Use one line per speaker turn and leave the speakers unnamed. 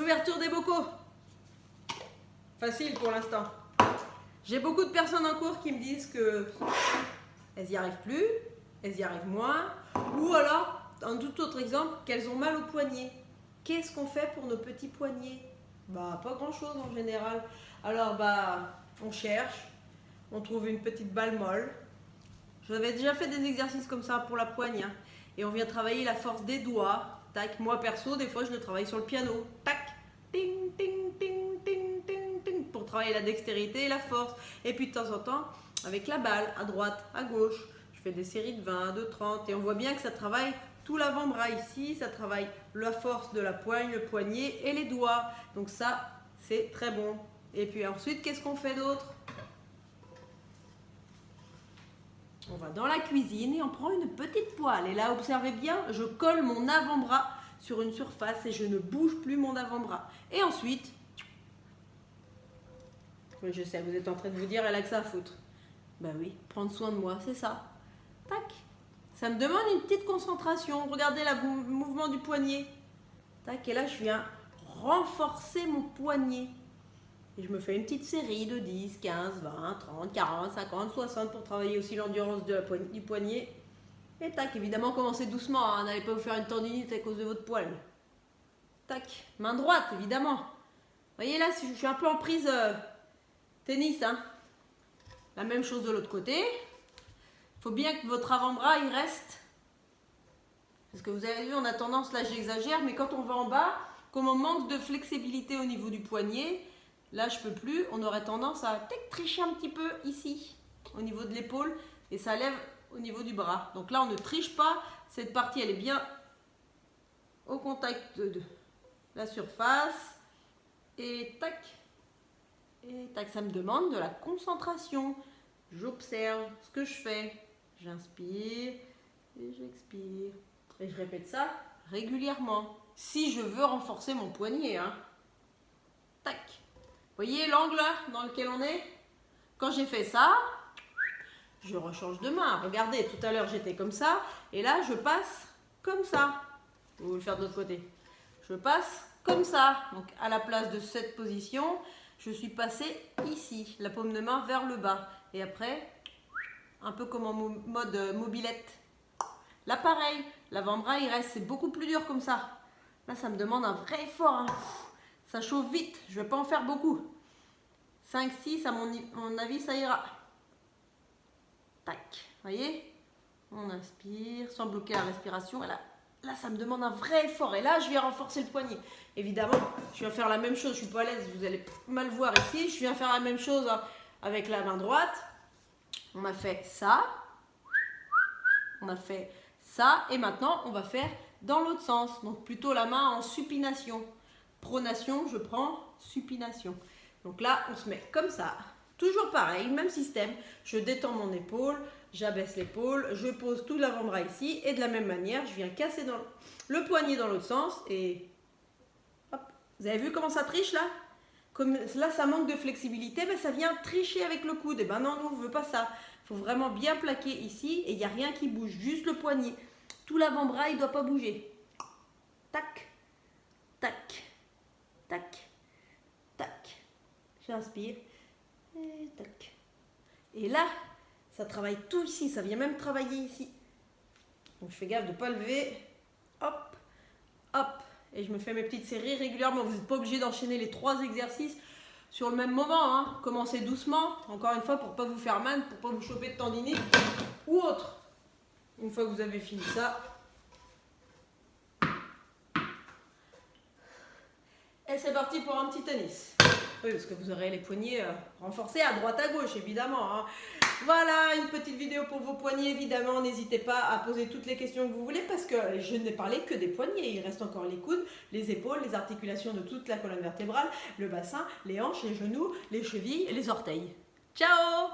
l'ouverture des bocaux. Facile pour l'instant. J'ai beaucoup de personnes en cours qui me disent que elles n'y arrivent plus, elles y arrivent moins, ou alors, un tout autre exemple, qu'elles ont mal au poignet. Qu'est-ce qu'on fait pour nos petits poignets? Bah, pas grand-chose en général. Alors, bah, on cherche, on trouve une petite balle molle. J'avais déjà fait des exercices comme ça pour la poigne, hein, et on vient travailler la force des doigts. Tac, moi perso, des fois je le travaille sur le piano. Tac, ting, ting, ting, ting, ting, ting, pour travailler la dextérité et la force. Et puis de temps en temps, avec la balle, à droite, à gauche, je fais des séries de 20, de 30, et on voit bien que ça travaille tout l'avant-bras ici, ça travaille la force de la poigne, le poignet et les doigts. Donc ça, c'est très bon. Et puis ensuite, qu'est-ce qu'on fait d'autre? On va dans la cuisine et on prend une petite poêle. Et là, observez bien, je colle mon avant-bras sur une surface et je ne bouge plus mon avant-bras. Et ensuite, oui, je sais, vous êtes en train de vous dire, elle a que ça à foutre. Ben oui, prendre soin de moi, c'est ça. Tac. Ça me demande une petite concentration. Regardez le mouvement du poignet. Tac, et là, je viens renforcer mon poignet. Et je me fais une petite série de 10, 15, 20, 30, 40, 50, 60 pour travailler aussi l'endurance du poignet. Et tac, évidemment, commencez doucement. Hein, n'allez pas vous faire une tendinite à cause de votre poil. Tac, main droite, évidemment. Vous voyez là, je suis un peu en prise tennis. Hein. La même chose de l'autre côté. Il faut bien que votre avant-bras, il reste. Parce que vous avez vu, on a tendance, là j'exagère, mais quand on va en bas, comme on manque de flexibilité au niveau du poignet, là je peux plus, on aurait tendance à tricher un petit peu ici, au niveau de l'épaule, et ça lève au niveau du bras. Donc là on ne triche pas, cette partie elle est bien au contact de la surface, et tac, ça me demande de la concentration. J'observe ce que je fais. J'inspire et j'expire. Et je répète ça régulièrement. Si je veux renforcer mon poignet. Hein. Tac. Vous voyez l'angle dans lequel on est? Quand j'ai fait ça, je rechange de main. Regardez, tout à l'heure j'étais comme ça. Et là, je passe comme ça. Vous le faire de l'autre côté. Je passe comme ça. Donc à la place de cette position, je suis passée ici. La paume de main vers le bas. Et après, un peu comme en mode mobilette. Là, pareil, l'avant-bras, il reste, c'est beaucoup plus dur comme ça. Là, ça me demande un vrai effort. Hein. Ça chauffe vite, je ne vais pas en faire beaucoup. 5, 6, à mon avis, ça ira. Tac, voyez? On inspire, sans bloquer la respiration. Et là, ça me demande un vrai effort. Et là, je viens renforcer le poignet. Évidemment, je viens faire la même chose. Je ne suis pas à l'aise, vous allez mal voir ici. Je viens faire la même chose avec la main droite. On a fait ça, on a fait ça, et maintenant on va faire dans l'autre sens, donc plutôt la main en supination. Pronation, je prends, supination. Donc là, on se met comme ça, toujours pareil, même système. Je détends mon épaule, j'abaisse l'épaule, je pose tout l'avant-bras ici, et de la même manière, je viens casser le poignet dans l'autre sens, et hop. Vous avez vu comment ça triche là? Comme là, ça manque de flexibilité, ben ça vient tricher avec le coude. Et ben non, on ne veut pas ça. Il faut vraiment bien plaquer ici et il n'y a rien qui bouge, juste le poignet. Tout l'avant-bras, il ne doit pas bouger. Tac, tac, tac, tac. J'inspire et tac. Et là, ça travaille tout ici, ça vient même travailler ici. Donc je fais gaffe de ne pas lever. Hop, hop. Et je me fais mes petites séries régulièrement. Vous n'êtes pas obligé d'enchaîner les 3 exercices sur le même moment. Hein. Commencez doucement, encore une fois, pour ne pas vous faire mal, pour ne pas vous choper de tendinite ou autre. Une fois que vous avez fini ça. Et c'est parti pour un petit tennis. Oui, parce que vous aurez les poignets renforcés à droite à gauche, évidemment. Hein. Voilà, une petite vidéo pour vos poignets, évidemment. N'hésitez pas à poser toutes les questions que vous voulez parce que je n'ai parlé que des poignets. Il reste encore les coudes, les épaules, les articulations de toute la colonne vertébrale, le bassin, les hanches, les genoux, les chevilles et les orteils. Ciao!